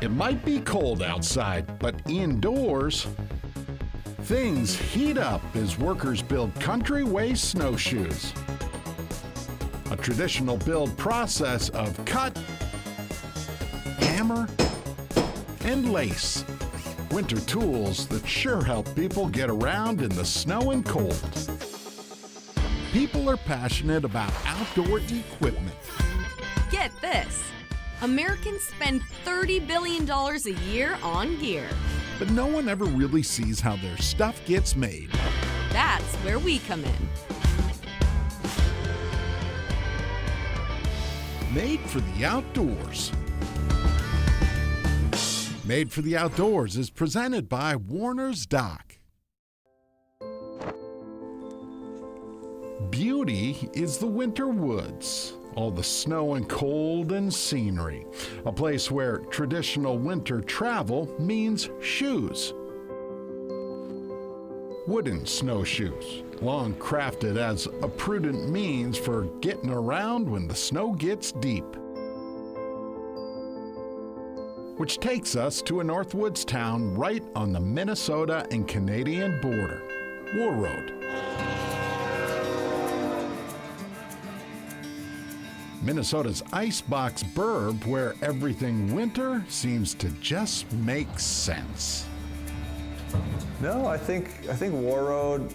It might be cold outside, but indoors, things heat up as workers build country way snowshoes. A traditional build process of cut, hammer, and lace. Winter tools that sure help people get around in the snow and cold. People are passionate about outdoor equipment. Get this. Americans spend $30 billion a year on gear. But no one ever really sees how their stuff gets made. That's where we come in. Made for the outdoors. Made for the Outdoors is presented by Warner's Dock. Beauty is the winter woods, all the snow and cold and scenery. A place where traditional winter travel means shoes. Wooden snowshoes, long crafted as a prudent means for getting around when the snow gets deep. Which takes us to a Northwoods town right on the Minnesota and Canadian border, Warroad. Minnesota's icebox burb where everything winter seems to just make sense. No, I think Warroad,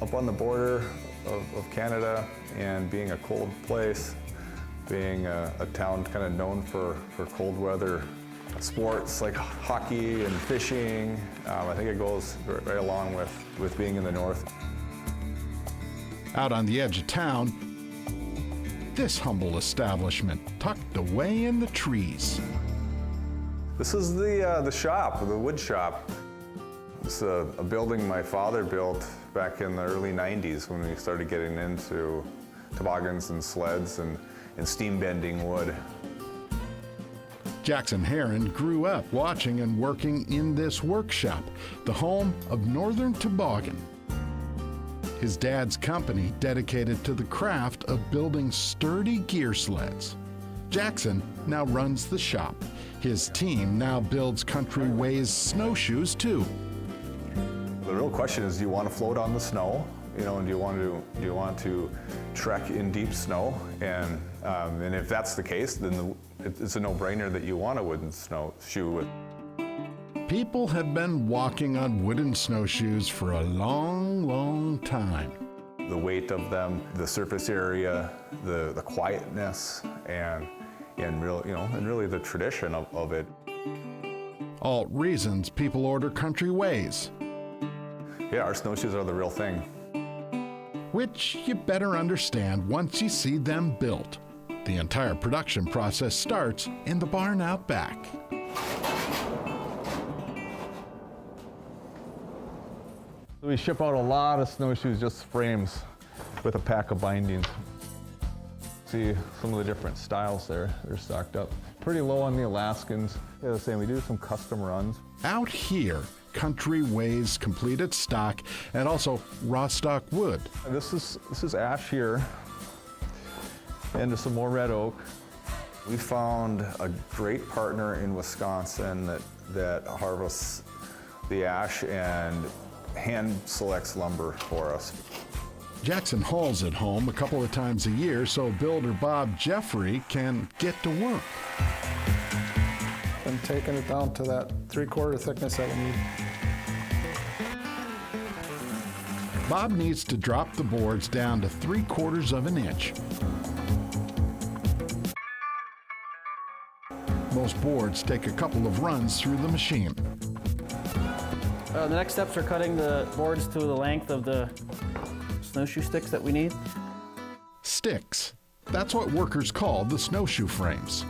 up on the border of Canada, and being a cold place, being a town kind of known for cold weather sports like hockey and fishing, I think it goes right along with being in the north. Out on the edge of town, this humble establishment tucked away in the trees. This is the shop, the wood shop. It's a building my father built back in the early 90s when we started getting into toboggans and sleds and steam bending wood. Jackson Heron grew up watching and working in this workshop, the home of Northern Toboggan. His dad's company dedicated to the craft of building sturdy gear sleds. Jackson now runs the shop. His team now builds Country Ways snowshoes too. The real question is, do you want to float on the snow? You know, and do you want to trek in deep snow? And if that's the case, then it's a no-brainer that you want a wooden snowshoe. People have been walking on wooden snowshoes for a long, long time. The weight of them, the surface area, the quietness, and really the tradition of it. All reasons people order Country Ways. Yeah, our snowshoes are the real thing. Which you better understand once you see them built. The entire production process starts in the barn out back. We ship out a lot of snowshoes, just frames with a pack of bindings. See some of the different styles there. They're stocked up. Pretty low on the Alaskans. Yeah, the same. We do some custom runs. Out here, Country Ways completed stock and also raw stock wood. This is ash here, and just some more red oak. We found a great partner in Wisconsin that harvests the ash and hand selects lumber for us. Jackson hauls it home a couple of times a year so builder Bob Jeffrey can get to work. And taking it down to that 3/4 thickness that we need. Bob needs to drop the boards down to 3/4 of an inch. Most boards take a couple of runs through the machine. The next steps are cutting the boards to the length of the snowshoe sticks that we need. Sticks. That's what workers call the snowshoe frames.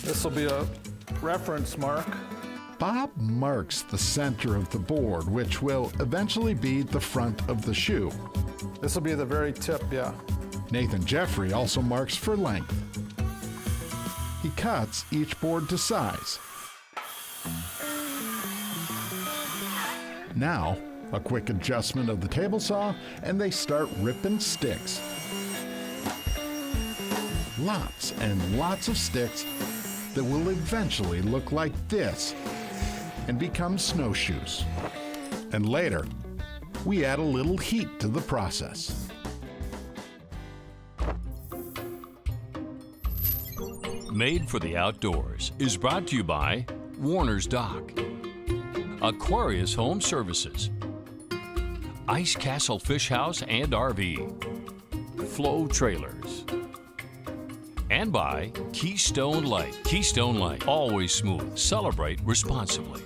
This will be a reference mark. Bob marks the center of the board, which will eventually be the front of the shoe. This will be the very tip, yeah. Nathan Jeffrey also marks for length. He cuts each board to size. Now, a quick adjustment of the table saw, and they start ripping sticks. Lots and lots of sticks that will eventually look like this and become snowshoes. And later, we add a little heat to the process. Made for the Outdoors is brought to you by Warner's Dock, Aquarius Home Services, Ice Castle Fish House and RV, Flow Trailers, and by Keystone Light. Keystone Light, always smooth. Celebrate responsibly.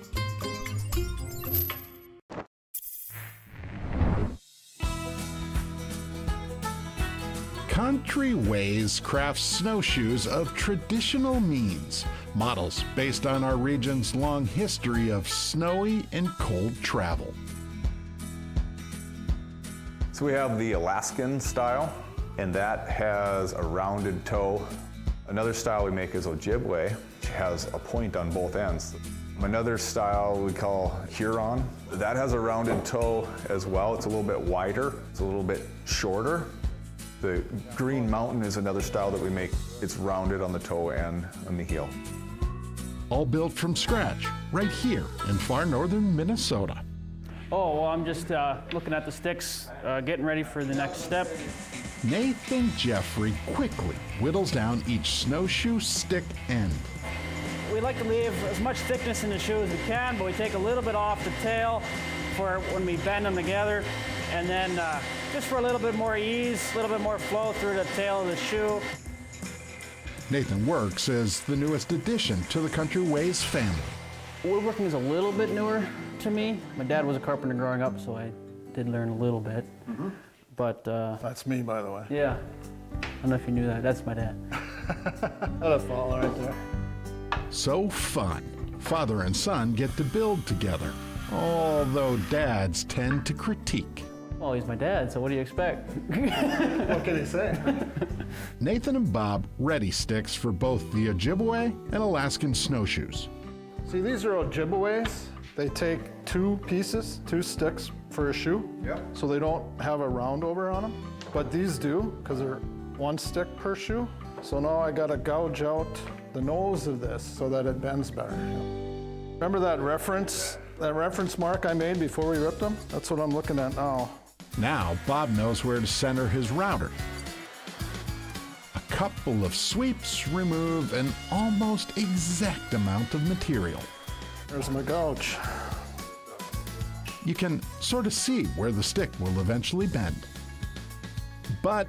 Country Ways crafts snowshoes of traditional means, models based on our region's long history of snowy and cold travel. So we have the Alaskan style, and that has a rounded toe. Another style we make is Ojibwe, which has a point on both ends. Another style we call Huron. That has a rounded toe as well. It's a little bit wider, it's a little bit shorter. The Green Mountain is another style that we make. It's rounded on the toe and on the heel. All built from scratch, right here in far northern Minnesota. Oh, well, I'm just looking at the sticks, getting ready for the next step. Nathan Jeffrey quickly whittles down each snowshoe stick end. We like to leave as much thickness in the shoe as we can, but we take a little bit off the tail for when we bend them together. And then just for a little bit more ease, a little bit more flow through the tail of the shoe. Nathan works as the newest addition to the Country Ways family. Woodworking is a little bit newer to me. My dad was a carpenter growing up, so I did learn a little bit. Mm-hmm. But That's me, by the way. yeah, I don't know if you knew that. That's my dad. That's all right there. So fun. Father and son get to build together, although dads tend to critique. Well, he's my dad, so what do you expect? What can he say? Nathan and Bob ready sticks for both the Ojibwe and Alaskan snowshoes. See, these are Ojibways. They take two pieces, two sticks for a shoe. Yep. So they don't have a round over on them. But these do, because they're one stick per shoe. So now I gotta gouge out the nose of this so that it bends better. Remember that reference mark I made before we ripped them? That's what I'm looking at now. Now Bob knows where to center his router. A couple of sweeps remove an almost exact amount of material. There's my gouge. You can sort of see where the stick will eventually bend. But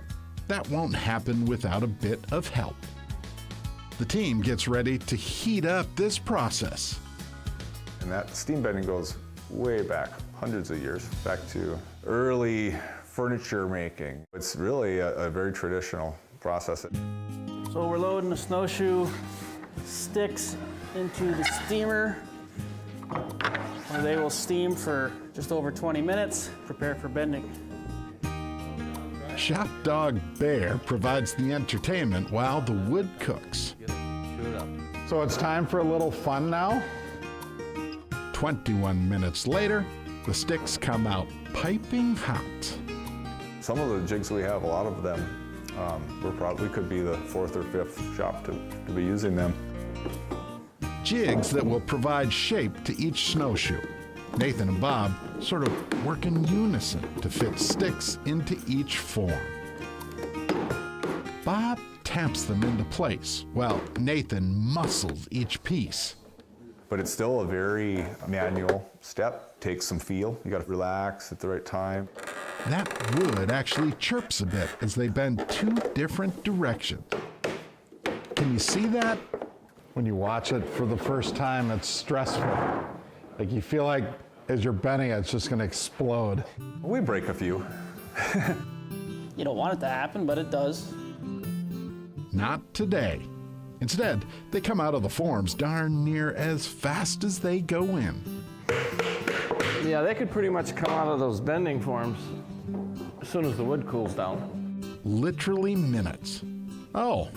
that won't happen without a bit of help. The team gets ready to heat up this process. And that steam bending goes way back, hundreds of years, back to early furniture making. It's really a very traditional process. So we're loading the snowshoe sticks into the steamer, where they will steam for just over 20 minutes, prepare for bending. Shop Dog Bear provides the entertainment while the wood cooks. So it's time for a little fun now? 21 minutes later, the sticks come out piping hot. Some of the jigs we have, a lot of them, we could be the fourth or fifth shop to be using them. Jigs that will provide shape to each snowshoe. Nathan and Bob sort of work in unison to fit sticks into each form. Bob taps them into place while Nathan muscles each piece. But it's still a very manual step. Takes some feel. You got to relax at the right time. That wood actually chirps a bit as they bend two different directions. Can you see that? When you watch it for the first time, it's stressful. Like you feel like as you're bending it, it's just gonna explode. We break a few. You don't want it to happen, but it does. Not today. Instead, they come out of the forms darn near as fast as they go in. Yeah, they could pretty much come out of those bending forms as soon as the wood cools down. Literally minutes. Oh,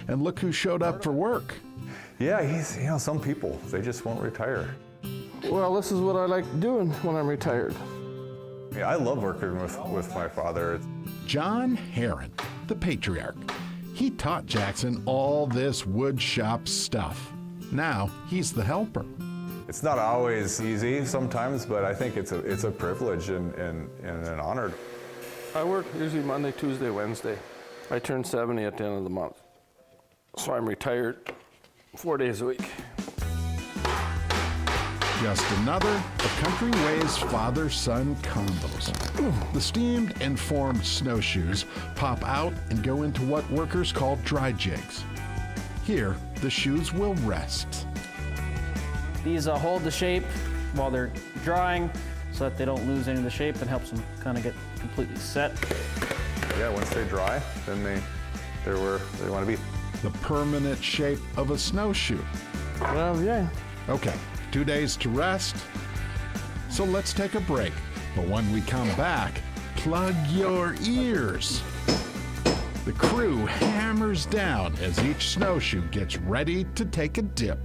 and look who showed up for work. Yeah, some people, they just won't retire. Well, this is what I like doing when I'm retired. Yeah, I love working with my father. John Heron, the patriarch. He taught Jackson all this wood shop stuff. Now he's the helper. It's not always easy sometimes, but I think it's a privilege and an honor. I work usually Monday, Tuesday, Wednesday. I turn 70 at the end of the month. So I'm retired 4 days a week. Just another of Country Way's father-son combos. The steamed and formed snowshoes pop out and go into what workers call dry jigs. Here, the shoes will rest. These hold the shape while they're drying so that they don't lose any of the shape and helps them kind of get completely set. Yeah, once they dry, then they're where they want to be. The permanent shape of a snowshoe. Well, yeah. Okay, 2 days to rest. So let's take a break. But when we come back, plug your ears. The crew hammers down as each snowshoe gets ready to take a dip.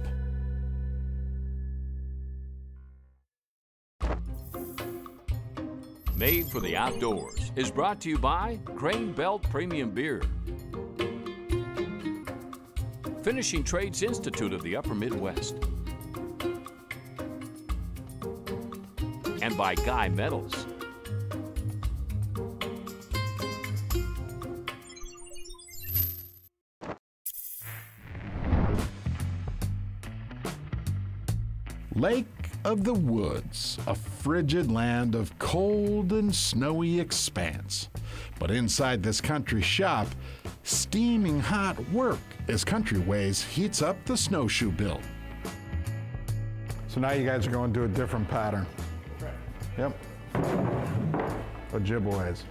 Made for the Outdoors is brought to you by Crane Belt Premium Beer, Finishing Trades Institute of the Upper Midwest, and by Guy Metals. Lake of the Woods, a frigid land of cold and snowy expanse. But inside this country shop, steaming hot work as Country Ways heats up the snowshoe build. So now you guys are going to do a different pattern. Yep. Ojibways.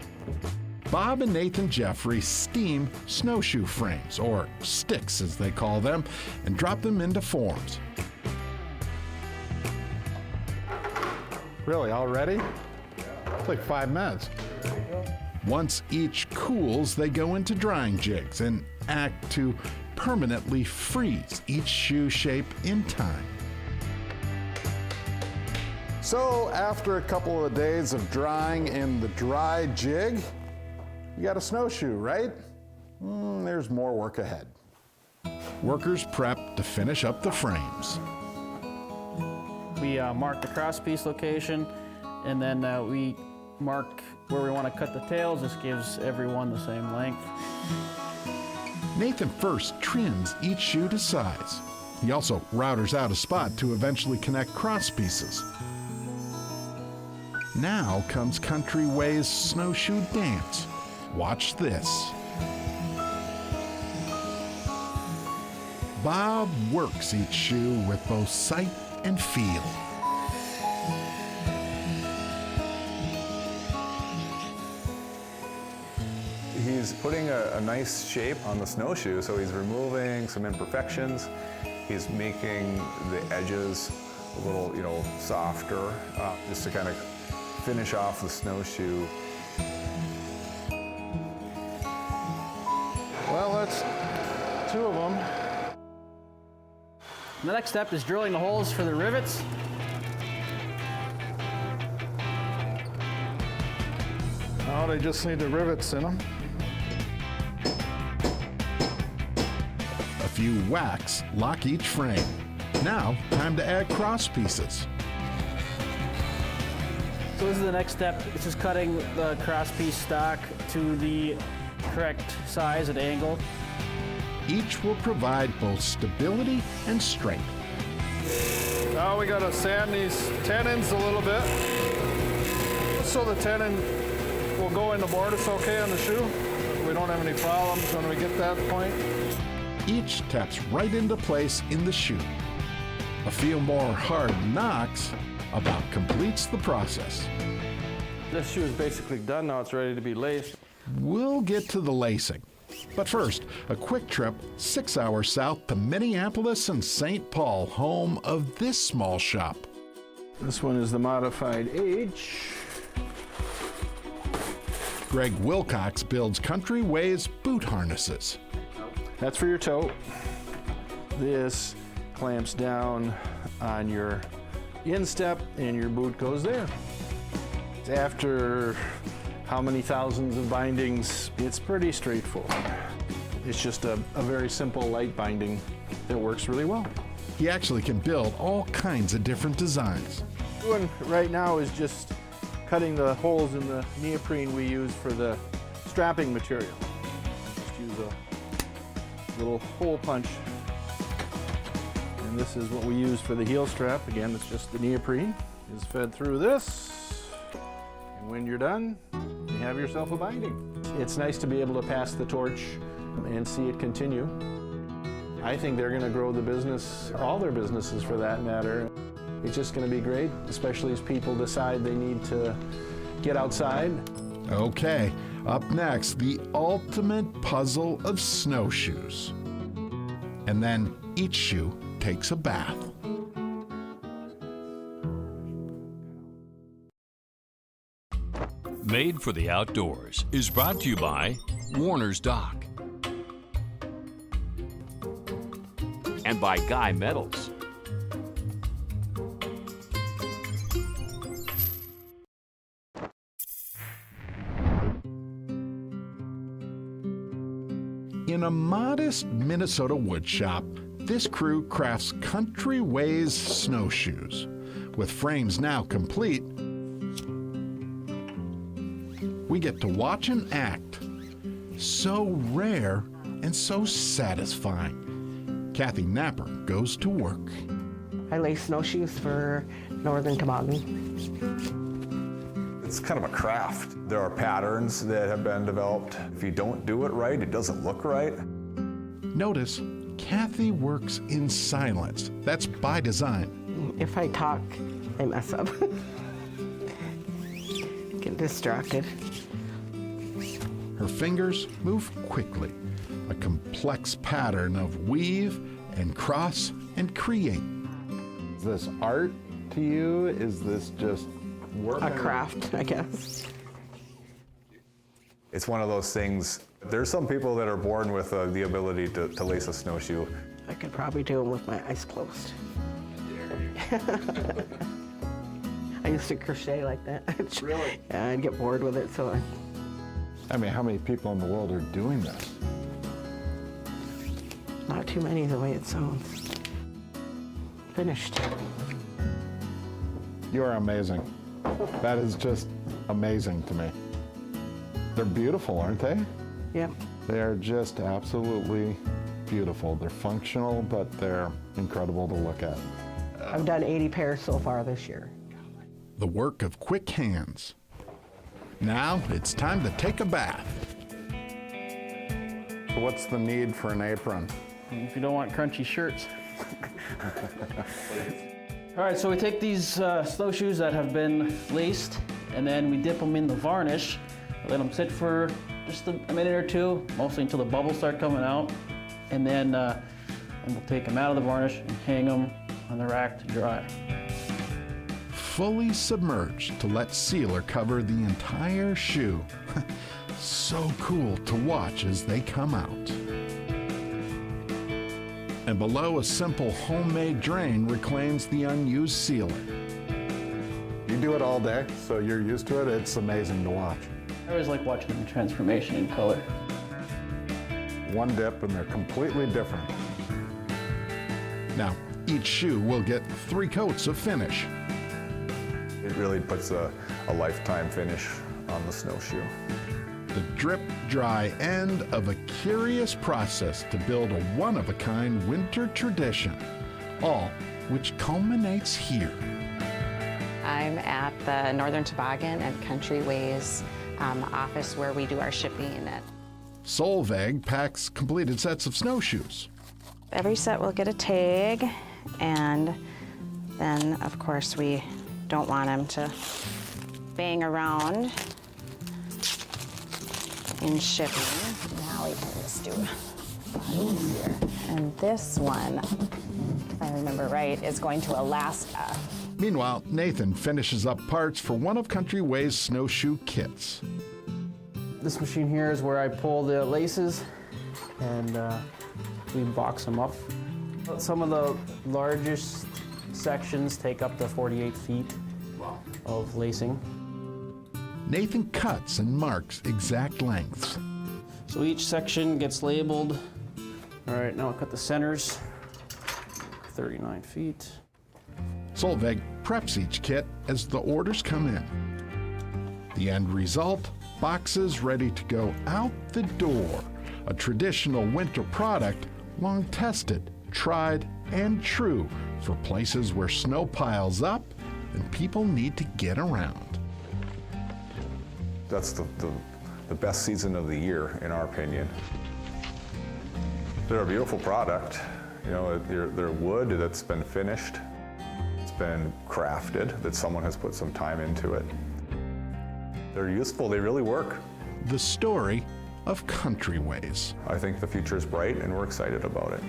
Bob and Nathan Jeffrey steam snowshoe frames, or sticks as they call them, and drop them into forms. Really, already? It's like 5 minutes. Once each cools, they go into drying jigs and act to permanently freeze each shoe shape in time. So after a couple of days of drying in the dry jig, you got a snowshoe, right? There's more work ahead. Workers prep to finish up the frames. We mark the crosspiece location, and then we mark where we want to cut the tails. This gives everyone the same length. Nathan first trims each shoe to size. He also routers out a spot to eventually connect cross pieces. Now comes Country Way's snowshoe dance. Watch this. Bob works each shoe with both sight and feel. He's putting a nice shape on the snowshoe, so he's removing some imperfections. He's making the edges a little, softer, just to kind of finish off the snowshoe. Well, that's 2 of them. The next step is drilling the holes for the rivets. Now they just need the rivets in them. A few whacks lock each frame. Now, time to add cross pieces. So this is the next step. It's just cutting the crosspiece stock to the correct size and angle. Each will provide both stability and strength. Now we gotta sand these tenons a little bit, so the tenon will go in the mortise okay on the shoe. We don't have any problems when we get that point. Each taps right into place in the shoe. A few more hard knocks about completes the process. This shoe is basically done now. It's ready to be laced. We'll get to the lacing. But first, a quick trip 6 hours south to Minneapolis and St. Paul, home of this small shop. This one is the modified H. Greg Wilcox builds Country Way's boot harnesses. That's for your toe. This clamps down on your instep and your boot goes there. After how many thousands of bindings, it's pretty straightforward. It's just a very simple light binding that works really well. He actually can build all kinds of different designs. Doing right now is just cutting the holes in the neoprene we use for the strapping material. Just use a little hole punch. And this is what we use for the heel strap. Again, it's just the neoprene is fed through this. And when you're done, you have yourself a binding. It's nice to be able to pass the torch and see it continue. I think they're going to grow the business, all their businesses for that matter. It's just going to be great, especially as people decide they need to get outside. Okay, up next, the ultimate puzzle of snowshoes. And then each shoe takes a bath. Made for the Outdoors is brought to you by Warner's Dock and by Guy Metals. In a modest Minnesota wood shop, this crew crafts Country Ways snowshoes. With frames now complete, we get to watch an act so rare and so satisfying. Kathy Napper goes to work. I lay snowshoes for Northern Toboggan. It's kind of a craft. There are patterns that have been developed. If you don't do it right, it doesn't look right. Notice, Kathy works in silence. That's by design. If I talk, I mess up. Get distracted. Her fingers move quickly, a complex pattern of weave and cross and create. Is this art to you? Is this just work? A craft, I guess. It's one of those things, there's some people that are born with the ability to lace a snowshoe. I could probably do them with my eyes closed. I used to crochet like that. Really? Yeah, I'd get bored with it, so I mean, how many people in the world are doing this? not too many the way it sounds. Finished. You're amazing. That is just amazing to me. They're beautiful, aren't they? Yep. They are just absolutely beautiful. They're functional, but they're incredible to look at. I've done 80 pairs so far this year. The work of quick hands. Now it's time to take a bath. So what's the need for an apron? If you don't want crunchy shirts. All right, so we take these snowshoes that have been laced, and then we dip them in the varnish. Let them sit for just a minute or two, mostly until the bubbles start coming out. And then we'll take them out of the varnish and hang them on the rack to dry. Fully submerged to let sealer cover the entire shoe. So cool to watch as they come out. And below, a simple homemade drain reclaims the unused sealer. You do it all day, so you're used to it. It's amazing to watch. I always like watching the transformation in color. One dip and they're completely different. Now, each shoe will get 3 coats of finish. It really puts a lifetime finish on the snowshoe. The drip dry end of a curious process to build a one-of-a-kind winter tradition, all which culminates here. I'm at the Northern Toboggan and Country Ways office where we do our shipping. Solveig packs completed sets of snowshoes. Every set will get a tag, and then of course we don't want them to bang around in shipping. Now we can just do one here. And this one, if I remember right, is going to Alaska. Meanwhile, Nathan finishes up parts for one of Country Ways' snowshoe kits. This machine here is where I pull the laces and we box them up. Some of the largest sections take up to 48 feet of lacing. Nathan cuts and marks exact lengths. So each section gets labeled. All right, now I'll cut the centers, 39 feet. Solveig preps each kit as the orders come in. The end result, boxes ready to go out the door. A traditional winter product, long tested, tried, and true for places where snow piles up and people need to get around. That's the best season of the year, in our opinion. They're a beautiful product. You know, they're wood that's been finished. It's been crafted, that someone has put some time into it. They're useful, they really work. The story of country ways. I think the future is bright and we're excited about it.